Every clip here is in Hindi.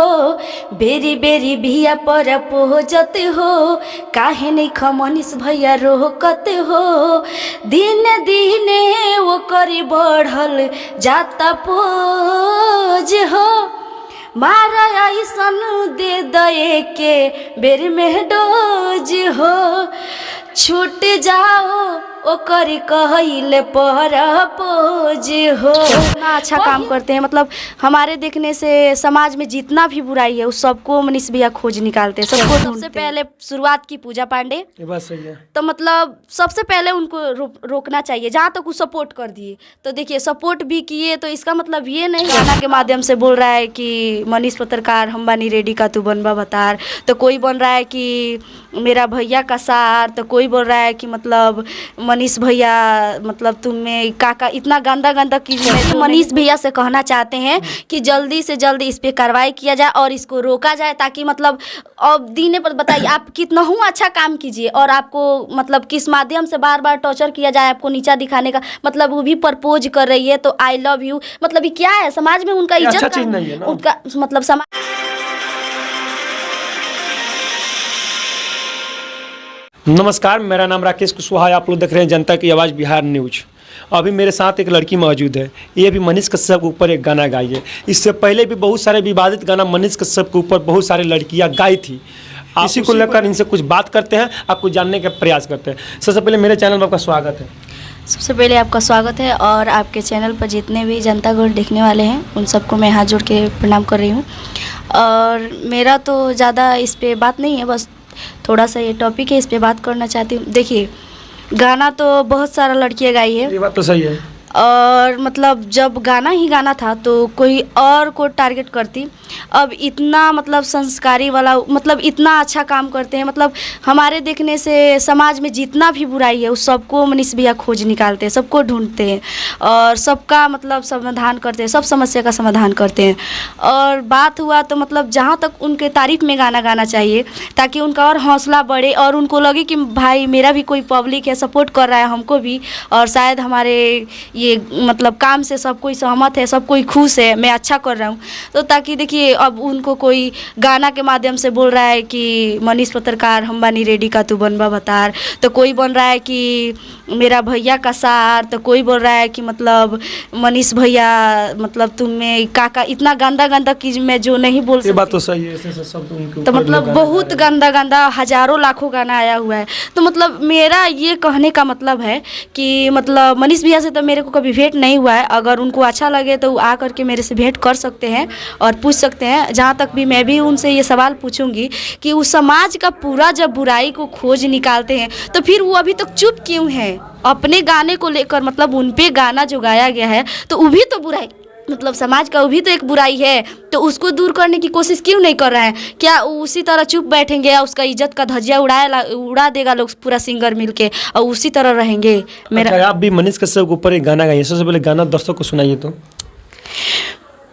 हो, बेरी बेरी भिया पर पोजत हो, काहे नहीं खमनीस भैया रोकत हो, दिन दिने वो करी बढ़ल जाता पोज हो, मारा ऐसन दे दए के बेर में डोज हो, छूट जाओ ओकर कहले पर पोज हो। इतना अच्छा काम करते हैं, मतलब हमारे देखने से समाज में जितना भी बुराई है उस सबको मनीष भैया खोज निकालते हैं, सबको। सबसे पहले शुरुआत की पूजा पांडे, ये बात सही है। तो मतलब सबसे पहले उनको रोकना चाहिए। जहाँ तक वो सपोर्ट कर दिए तो देखिए, सपोर्ट भी किए तो इसका मतलब ये नहीं गाना के माध्यम से बोल रहा है कि मनीष पत्रकार हम बानी रेडी का तू बनबा बतार, तो कोई बोल रहा है कि मेरा भैया का सार, तो कोई बोल रहा है कि मतलब मनीष भैया मतलब तुम्हें काका इतना गंदा गंदा चीज में। मनीष भैया से कहना चाहते हैं कि जल्दी से जल्दी इस पे कार्रवाई किया जाए और इसको रोका जाए, ताकि मतलब अब दीने पर बताइए आप कितना हूँ अच्छा काम कीजिए और आपको मतलब किस माध्यम से बार बार टॉर्चर किया जाए, आपको नीचा दिखाने का मतलब। वो भी प्रपोज कर रही है तो आई लव यू, मतलब ये क्या है? समाज में उनका इज्जत अच्छा चीज नहीं है ना? उनका मतलब समाज। नमस्कार, मेरा नाम राकेश कुशवाहा, आप लोग देख रहे हैं जनता की आवाज़ बिहार न्यूज। अभी मेरे साथ एक लड़की मौजूद है, ये भी मनीष कश्यप के ऊपर एक गाना गाई है। इससे पहले भी बहुत सारे विवादित गाना मनीष कश्यप के ऊपर बहुत सारी लड़कियां गाई थी। इसी को लेकर इनसे कुछ बात करते हैं, आपको जानने का प्रयास करते हैं। सबसे पहले मेरे चैनल पर आपका स्वागत है। सबसे पहले आपका स्वागत है और आपके चैनल पर जितने भी जनता गोल्ड देखने वाले हैं उन सबको मैं हाथ जोड़ के प्रणाम कर रही हूँ। और मेरा तो ज़्यादा इस पर बात नहीं है, बस थोड़ा सा ये टॉपिक है, इस पे बात करना चाहती हूँ। देखिए, गाना तो बहुत सारा लड़कियाँ गाई है, ये बात तो सही है। और मतलब जब गाना ही गाना था तो कोई और को टारगेट करती। अब इतना मतलब संस्कारी वाला मतलब इतना अच्छा काम करते हैं, मतलब हमारे देखने से समाज में जितना भी बुराई है उस सबको मनीष भैया खोज निकालते हैं, सबको ढूंढते हैं और सबका मतलब समाधान करते हैं, सब समस्या का समाधान करते हैं। और बात हुआ तो मतलब जहाँ तक उनके तारीफ में गाना गाना चाहिए, ताकि उनका और हौसला बढ़े और उनको लगे कि भाई मेरा भी कोई पब्लिक है, सपोर्ट कर रहा है हमको भी, और शायद हमारे ये मतलब काम से सब कोई सहमत है, सब कोई खुश है, मैं अच्छा कर रहा हूँ। तो ताकि देखिए, अब उनको कोई गाना के माध्यम से बोल रहा है कि मनीष पत्रकार हम बानी रेडी का तू बनबा बतार, तो कोई बोल रहा है कि मेरा भैया का सार, तो कोई बोल रहा है कि मतलब मनीष भैया मतलब तुम्हें काका इतना गंदा गंदा चीज में जो नहीं बोल सकते। ये बात तो सही है, ऐसे सब तो उनके तो मतलब बहुत गंदा गंदा हजारों लाखों गाना आया हुआ है। तो मतलब मेरा ये कहने का मतलब है कि मतलब मनीष भैया से तो मेरे को कभी भेंट नहीं हुआ है, अगर उनको अच्छा लगे तो आ करके मेरे से भेंट कर सकते हैं और पूछ सकते हैं। जहाँ तक भी मैं भी उनसे ये सवाल पूछूंगी कि उस समाज का पूरा जब बुराई को खोज निकालते हैं तो फिर वो अभी तक चुप क्यों है अपने गाने को लेकर? मतलब उन पे गाना जो गाया गया है तो वो भी तो बुराई, मतलब समाज का वो भी तो एक बुराई है, तो उसको दूर करने की कोशिश क्यों नहीं कर रहे हैं? क्या उसी तरह चुप बैठेंगे या उसका इज्जत का धज्जिया उड़ा देगा लोग पूरा सिंगर मिलके और उसी तरह रहेंगे? मेरा आप भी मनीष कश्यप के ऊपर एक गाना गाइए, सबसे पहले गाना दर्शकों को सुनाइए। तो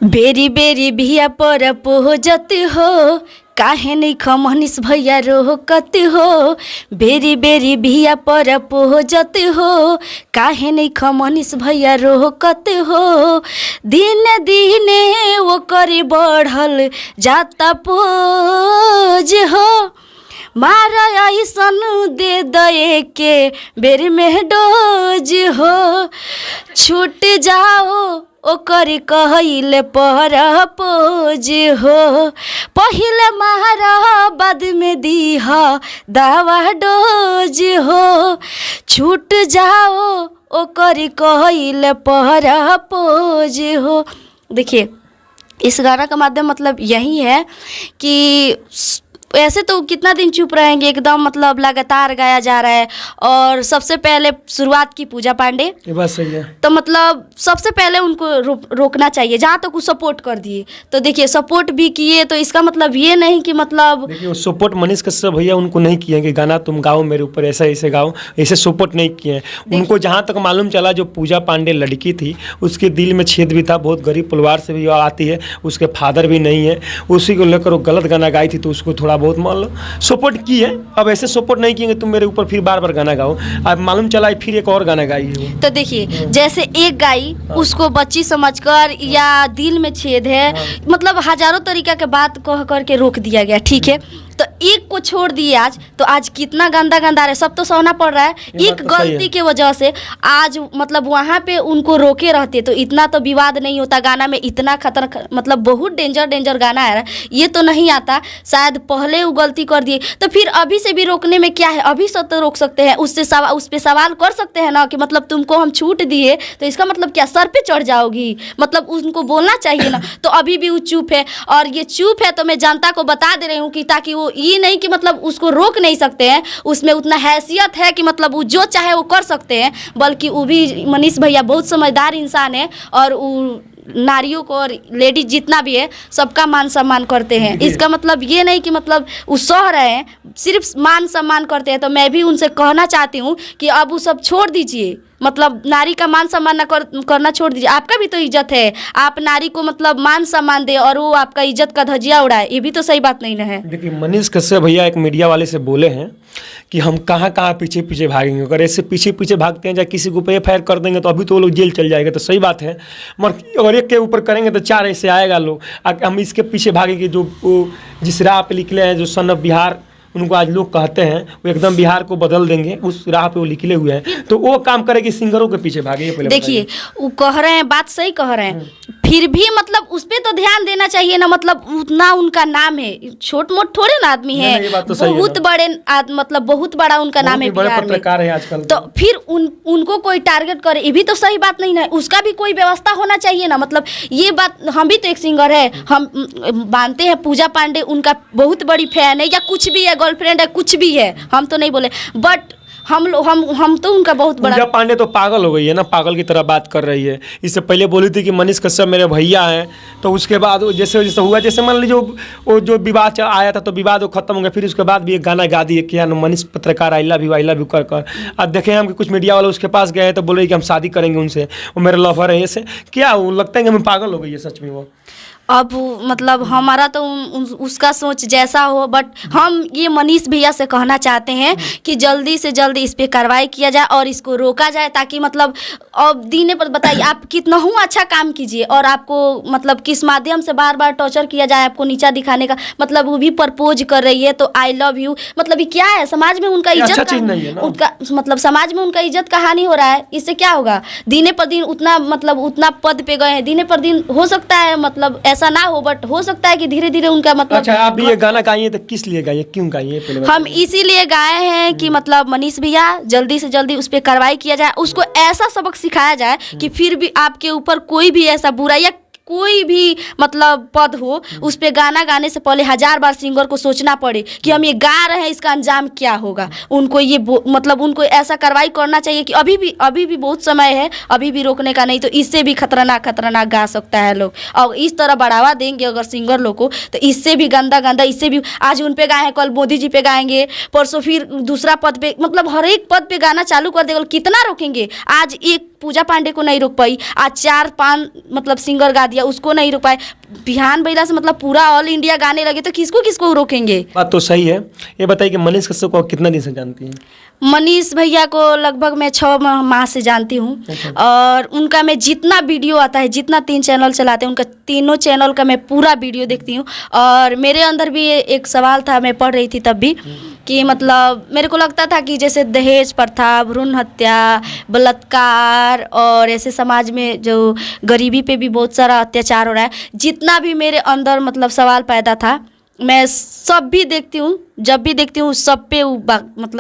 बेरी बेरी भिया पर पोजत हो, काहे नहीं खमनीस भैया रोकत हो, बेरी बेरी भिया पर पोजत हो, काहे नहीं खमनीस भैया रोकत हो, दिन दिने वो करी बढ़ल जाता पोज हो, मारा ऐसन दे दए के बेर में डोज हो, छूट जाओ ओकर कहले पर पोज हो, पहले मारा बाद में दीहा दवा डोज हो, छूट जाओ ओकर कहले पर पोज हो। देखिए, इस गाना का माध्यम मतलब यही है कि ऐसे तो कितना दिन चुप रहेंगे, एकदम मतलब लगातार गाया जा रहा है। और सबसे पहले शुरुआत की पूजा पांडे, ये बात सही है। तो मतलब सबसे पहले उनको रोकना चाहिए। जहाँ तक वो सपोर्ट कर दिए तो देखिए, सपोर्ट भी किए तो इसका मतलब ये नहीं कि मतलब देखिए सपोर्ट मनीष कश्यप भैया उनको नहीं किए कि गाना तुम गाओ मेरे ऊपर ऐसा ऐसे गाओ, ऐसे सपोर्ट नहीं किए। उनको जहाँ तक मालूम चला, जो पूजा पांडे लड़की थी उसके दिल में छेद भी था, बहुत गरीब परिवार से भी आती है, उसके फादर भी नहीं है, उसी को लेकर वो गलत गाना गाई थी, तो उसको थोड़ा बहुत बहुत मान लो सपोर्ट की है, अब ऐसे सपोर्ट नहीं किएंगे तुम मेरे ऊपर फिर बार बार गाना गाओ। अब मालूम चला फिर एक और गाना गाई है वो। तो देखिए जैसे एक गाई उसको बच्ची समझकर या दिल में छेद है, मतलब हजारों तरीका के बात कह करके रोक दिया गया, ठीक है। तो एक को छोड़ दिए आज, तो आज कितना गंदा गंदा रहा है, सब तो सहना पड़ रहा है। ये एक बात तो सही गलती है। के वजह से आज मतलब वहाँ पे उनको रोके रहते तो इतना तो विवाद नहीं होता। गाना में इतना खतर मतलब बहुत डेंजर गाना है, ये तो नहीं आता। शायद पहले वो गलती कर दिए तो फिर अभी से भी रोकने में क्या है, अभी से तो रोक सकते हैं। उससे उस पर सवाल कर सकते हैं ना कि मतलब तुमको हम छूट दिए तो इसका मतलब क्या सर पे चढ़ जाओगी, मतलब उनको बोलना चाहिए ना। तो अभी भी वो चुप है, और ये चुप है तो मैं जनता को बता दे रही हूँ कि ताकि वो ये नहीं कि मतलब उसको रोक नहीं सकते हैं, उसमें उतना हैसियत है कि मतलब वो जो चाहे वो कर सकते हैं। बल्कि वो भी मनीष भैया बहुत समझदार इंसान है, और वो नारियों को और लेडीज जितना भी है सबका मान सम्मान करते हैं। इसका मतलब ये नहीं कि मतलब वो सह रहे हैं, सिर्फ मान सम्मान करते हैं। तो मैं भी उनसे कहना चाहती हूँ कि अब वो सब छोड़ दीजिए, मतलब नारी का मान सम्मान करना छोड़ दीजिए। आपका भी तो इज्जत है, आप नारी को मतलब मान सम्मान दे और वो आपका इज्जत का धजिया उड़ाए, ये भी तो सही बात नहीं ना है। देखिए मनीष कश्यप भैया एक मीडिया वाले से बोले हैं कि हम कहाँ कहाँ पीछे पीछे भागेंगे, अगर ऐसे पीछे पीछे भागते हैं या किसी को एफ कर देंगे तो अभी तो वो लोग जेल चल जाएगा। तो सही बात है, मगर अगर एक के ऊपर करेंगे तो चार ऐसे आएगा लोग। हम इसके पीछे भागेंगे जो जिस राह पे निकले हैं, जो सन ऑफ बिहार उनको आज लोग कहते हैं, वो एकदम बिहार को बदल देंगे, उस राह पे वो निकले हुए हैं। तो वो काम करेगी सिंगरों के पीछे भागे। पहले देखिए वो कह रहे हैं, बात सही कह रहे हैं, फिर भी मतलब उस पर तो ध्यान देना चाहिए ना। मतलब उतना उनका नाम है, छोट मोट थोड़े ना आदमी है, ये बात तो सही है बहुत बड़े मतलब बहुत बड़ा उनका नाम है बड़े बिहार में। पत्रकार है आजकल। तो फिर उनको कोई टारगेट करे, ये भी तो सही बात नहीं है। उसका भी कोई व्यवस्था होना चाहिए ना। मतलब ये बात, हम भी तो एक सिंगर है, हम मानते हैं पूजा पांडे उनका बहुत बड़ी फैन है, या कुछ भी है, गर्लफ्रेंड है, कुछ भी है, हम तो नहीं बोले, बट हम तो उनका बहुत बड़ा। पूजा पांडे तो पागल हो गई है ना, पागल की तरह बात कर रही है। इससे पहले बोली थी कि मनीष कश्यप मेरे भैया हैं, तो उसके बाद जैसे जैसे हुआ, जैसे मान लीजिए वो जो विवाद आया था तो विवाद वो खत्म हो गया, फिर उसके बाद भी एक गाना गा दिए कि यार मनीष पत्रकार आई लव यू कर कर। अब देखें हम कि कुछ मीडिया वाले उसके पास गए तो बोले कि हम शादी करेंगे उनसे, वो मेरे लवर है। ऐसे क्या वो लगता है कि हमें पागल हो गई है सच में वो। अब मतलब हमारा तो उसका सोच जैसा हो, बट हम ये मनीष भैया से कहना चाहते हैं कि जल्दी से जल्दी इस पे कार्रवाई किया जाए और इसको रोका जाए, ताकि मतलब अब दीने पर बताइए आप कितना हूँ अच्छा काम कीजिए और आपको मतलब किस माध्यम से बार बार टॉर्चर किया जाए आपको नीचा दिखाने का। मतलब वो भी प्रपोज कर रही है तो आई लव यू, मतलब ये क्या है, समाज में उनका इज्जत अच्छा चीज नहीं है ना। उनका मतलब समाज में उनका इज्जत का हानि हो रहा है। इससे क्या होगा, दिने पर दिन उतना मतलब उतना पद पे गए हैं, दिने पर दिन हो सकता है मतलब ऐसा ना हो, बट हो सकता है कि धीरे धीरे उनका मतलब। अच्छा आप भी ये गाना गाइए तो किस लिए गाइए, क्यों गाइए पहले हम इसीलिए गाए हैं कि मतलब मनीष भैया जल्दी से जल्दी उस पर कार्रवाई किया जाए, उसको ऐसा सबक सिखाया जाए कि फिर भी आपके ऊपर कोई भी ऐसा बुरा या कोई भी मतलब पद हो, उस पे गाना गाने से पहले 1000 बार सिंगर को सोचना पड़े कि हम ये गा रहे हैं, इसका अंजाम क्या होगा। उनको ये मतलब उनको ऐसा कार्रवाई करना चाहिए कि अभी भी बहुत समय है, अभी भी रोकने का नहीं तो इससे भी खतरनाक गा सकता है लोग। और इस तरह बढ़ावा देंगे अगर सिंगर लोग को तो इससे भी गंदा इससे भी, आज उन पे गाए हैं, कल मोदी जी पे गाएंगे, परसों फिर दूसरा पद पे, मतलब हर एक पद पे गाना चालू कर देगा। कितना रोकेंगे, आज एक पूजा पांडे को नहीं रोक पाई, आज 4-5 मतलब सिंगर गा दिया, उसको नहीं रोक पाए। बिहान बैला से मतलब पूरा ऑल इंडिया गाने लगे तो किसको रोकेंगे। बात तो सही है। ये बताइए कि मनीष कश्यप को कितना दिन से जानती हैं? मनीष भैया को लगभग मैं 6 माह से जानती हूँ। अच्छा। और उनका मैं जितना वीडियो आता है, जितना 3 चैनल चलाते हैं, उनका तीनों चैनल का मैं पूरा वीडियो देखती हूँ। और मेरे अंदर भी एक सवाल था, मैं पढ़ रही थी तब भी, कि मतलब मेरे को लगता था कि जैसे दहेज प्रथा, भ्रूण हत्या, बलात्कार और ऐसे समाज में जो गरीबी पे भी बहुत सारा अत्याचार हो रहा है, जितना भी मेरे अंदर मतलब सवाल पैदा था, मैं सब भी देखती हूँ, जब भी देखती हूँ सब पे मतलब